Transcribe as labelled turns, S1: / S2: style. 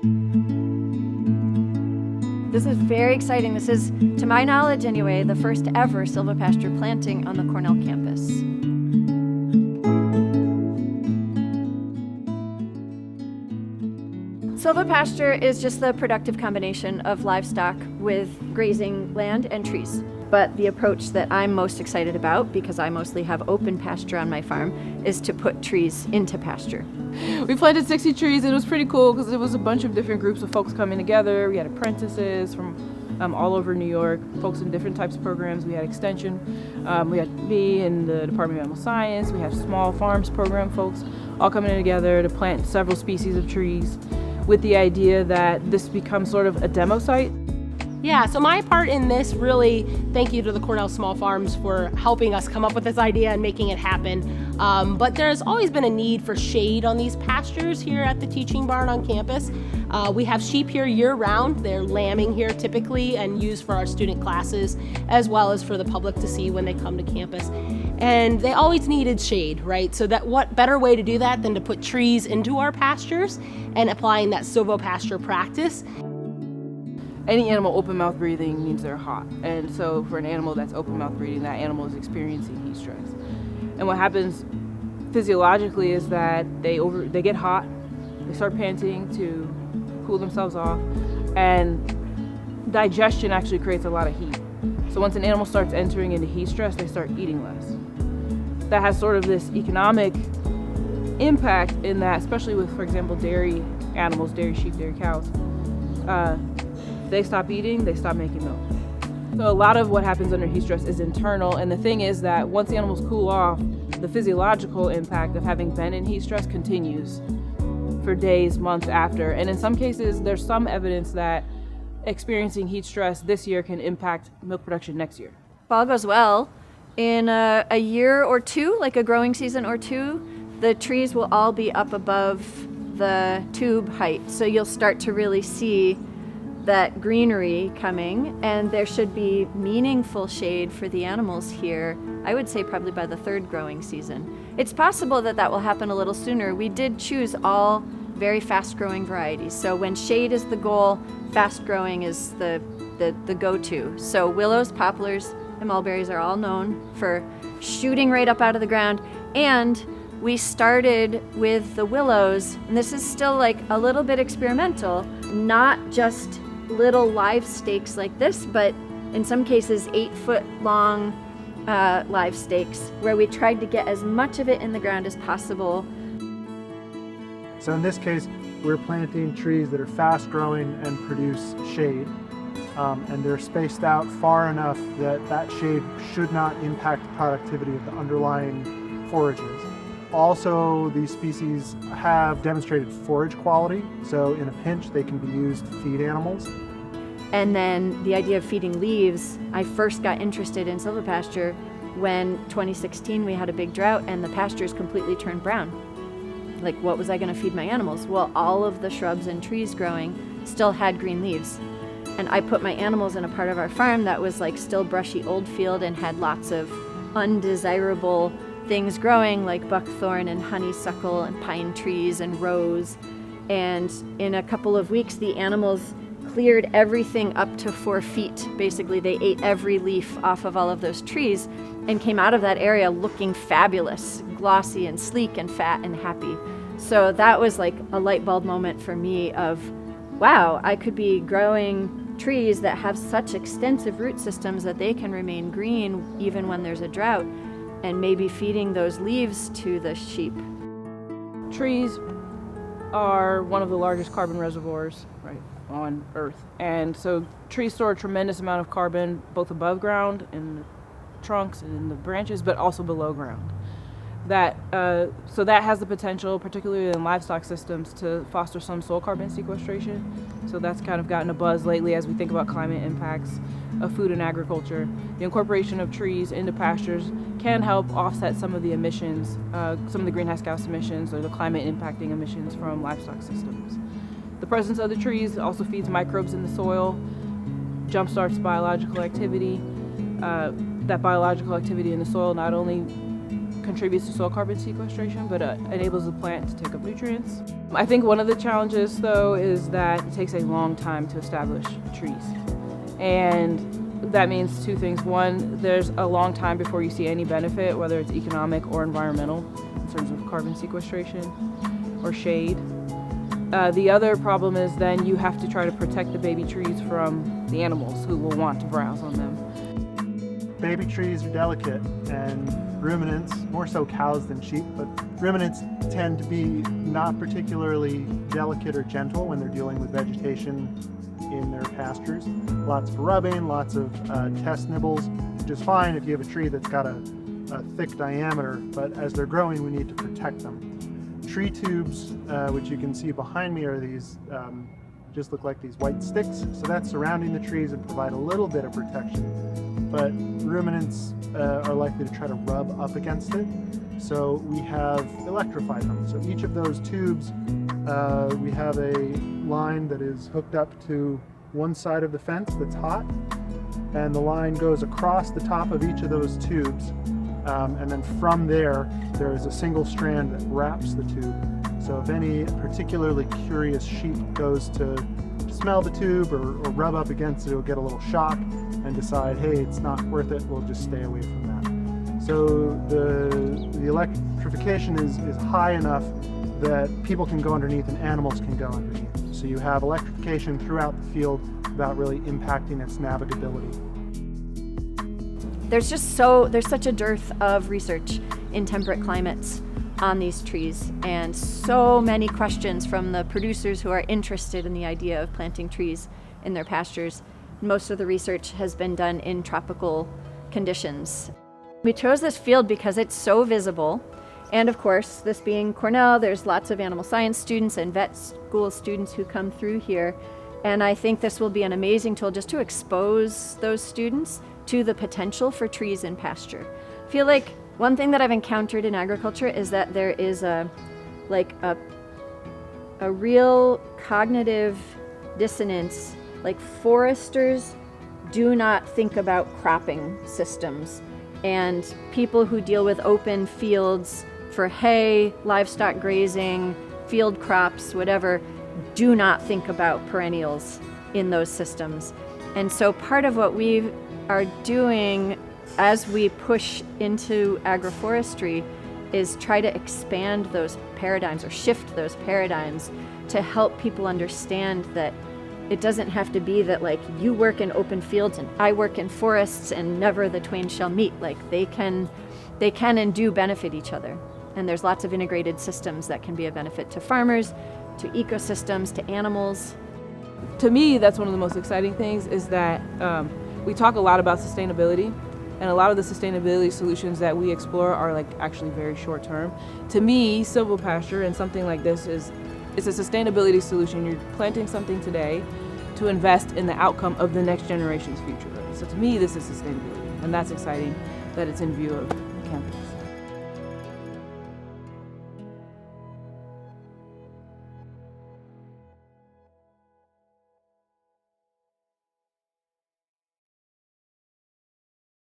S1: This is very exciting. This is, to my knowledge anyway, the first ever silvopasture planting on the Cornell campus. Silvopasture is just the productive combination of livestock with grazing land and trees. But the approach that I'm most excited about, because I mostly have open pasture on my farm, is to put trees into pasture.
S2: We planted 60 trees. It was pretty cool because it was a bunch of different groups of folks coming together. We had apprentices from all over New York, folks in different types of programs. We had extension. We had me in the Department of Animal Science. We had small farms program folks all coming together to plant several species of trees with the idea that this becomes sort of a demo site.
S3: Yeah, so my part in this, really, thank you to the Cornell Small Farms for helping us come up with this idea and making it happen. But there's always been a need for shade on these pastures here at the teaching barn on campus. We have sheep here year-round. They're lambing here typically and used for our student classes, as well as for the public to see when they come to campus. And they always needed shade, right? So that what better way to do that than to put trees into our pastures and applying that silvopasture practice.
S2: Any animal open mouth breathing means they're hot. And so for an animal that's open mouth breathing, that animal is experiencing heat stress. And what happens physiologically is that they get hot, they start panting to cool themselves off, and digestion actually creates a lot of heat. So once an animal starts entering into heat stress, they start eating less. That has sort of this economic impact in that, especially with, for example, dairy animals, dairy sheep, dairy cows, they stop eating, they stop making milk. So a lot of what happens under heat stress is internal, and the thing is that once the animals cool off, the physiological impact of having been in heat stress continues for days, months after. And in some cases, there's some evidence that experiencing heat stress this year can impact milk production next year.
S1: If all goes well, in a year or two, like a growing season or two, the trees will all be up above the tube height. So you'll start to really see that greenery coming, and there should be meaningful shade for the animals here, I would say probably by the third growing season. It's possible that that will happen a little sooner. We did choose all very fast growing varieties. So when shade is the goal, fast growing is the go-to. So willows, poplars, and mulberries are all known for shooting right up out of the ground. And we started with the willows, and this is still like a little bit experimental, not just little live stakes like this, but in some cases 8-foot long live stakes, where we tried to get as much of it in the ground as possible.
S4: So in this case, we're planting trees that are fast growing and produce shade, and they're spaced out far enough that that shade should not impact the productivity of the underlying forages. Also, these species have demonstrated forage quality, so in a pinch they can be used to feed animals.
S1: And then the idea of feeding leaves, I first got interested in silvopasture when 2016 we had a big drought and the pastures completely turned brown. Like, what was I going to feed my animals? Well, all of the shrubs and trees growing still had green leaves. And I put my animals in a part of our farm that was like still brushy old field and had lots of undesirable things growing, like buckthorn and honeysuckle and pine trees and rose. And in a couple of weeks, the animals cleared everything up to 4 feet. Basically, they ate every leaf off of all of those trees and came out of that area looking fabulous, glossy and sleek and fat and happy. So that was like a light bulb moment for me of, wow, I could be growing trees that have such extensive root systems that they can remain green even when there's a drought, and maybe feeding those leaves to the sheep.
S2: Trees are one of the largest carbon reservoirs, right, on Earth. And so trees store a tremendous amount of carbon both above ground in the trunks and in the branches, but also below ground. So that has the potential, particularly in livestock systems, to foster some soil carbon sequestration. So that's kind of gotten a buzz lately as we think about climate impacts of food and agriculture. The incorporation of trees into pastures can help offset some of the emissions, some of the greenhouse gas emissions or the climate impacting emissions from livestock systems. The presence of the trees also feeds microbes in the soil, jumpstarts biological activity. That biological activity in the soil not only contributes to soil carbon sequestration, but enables the plant to take up nutrients. I think one of the challenges, though, is that it takes a long time to establish trees. And that means two things. One, there's a long time before you see any benefit, whether it's economic or environmental, in terms of carbon sequestration or shade. The other problem is then you have to try to protect the baby trees from the animals who will want to browse on them.
S4: Baby trees are delicate, and ruminants, more so cows than sheep, but ruminants tend to be not particularly delicate or gentle when they're dealing with vegetation in their pastures. Lots of rubbing, lots of test nibbles, which is fine if you have a tree that's got a thick diameter, but as they're growing, we need to protect them. Tree tubes, which you can see behind me, are these just look like these white sticks, so that's surrounding the trees and provide a little bit of protection. But ruminants are likely to try to rub up against it, so we have electrified them. So each of those tubes, we have a line that is hooked up to one side of the fence that's hot, and the line goes across the top of each of those tubes, and then from there is a single strand that wraps the tube. So if any particularly curious sheep goes to smell the tube or rub up against it, it'll get a little shock and decide, hey, it's not worth it, we'll just stay away from that. So the electrification is high enough that people can go underneath and animals can go underneath. So you have electrification throughout the field without really impacting its navigability.
S1: There's such a dearth of research in temperate climates on these trees, and so many questions from the producers who are interested in the idea of planting trees in their pastures. Most of the research has been done in tropical conditions. We chose this field because it's so visible, and of course, this being Cornell, there's lots of animal science students and vet school students who come through here, and I think this will be an amazing tool just to expose those students to the potential for trees in pasture. I feel like one thing that I've encountered in agriculture is that there is a real cognitive dissonance. Like, foresters do not think about cropping systems, and people who deal with open fields for hay, livestock grazing, field crops, whatever, do not think about perennials in those systems. And so part of what we are doing as we push into agroforestry is try to expand those paradigms or shift those paradigms to help people understand that it doesn't have to be that, like, you work in open fields and I work in forests and never the twain shall meet. Like, they can and do benefit each other. And there's lots of integrated systems that can be a benefit to farmers, to ecosystems, to animals.
S2: To me, that's one of the most exciting things, is that we talk a lot about sustainability, and a lot of the sustainability solutions that we explore are actually very short term. To me, silvopasture and something like this it's a sustainability solution. You're planting something today to invest in the outcome of the next generation's future. So to me, this is sustainability, and that's exciting that it's in view of campus.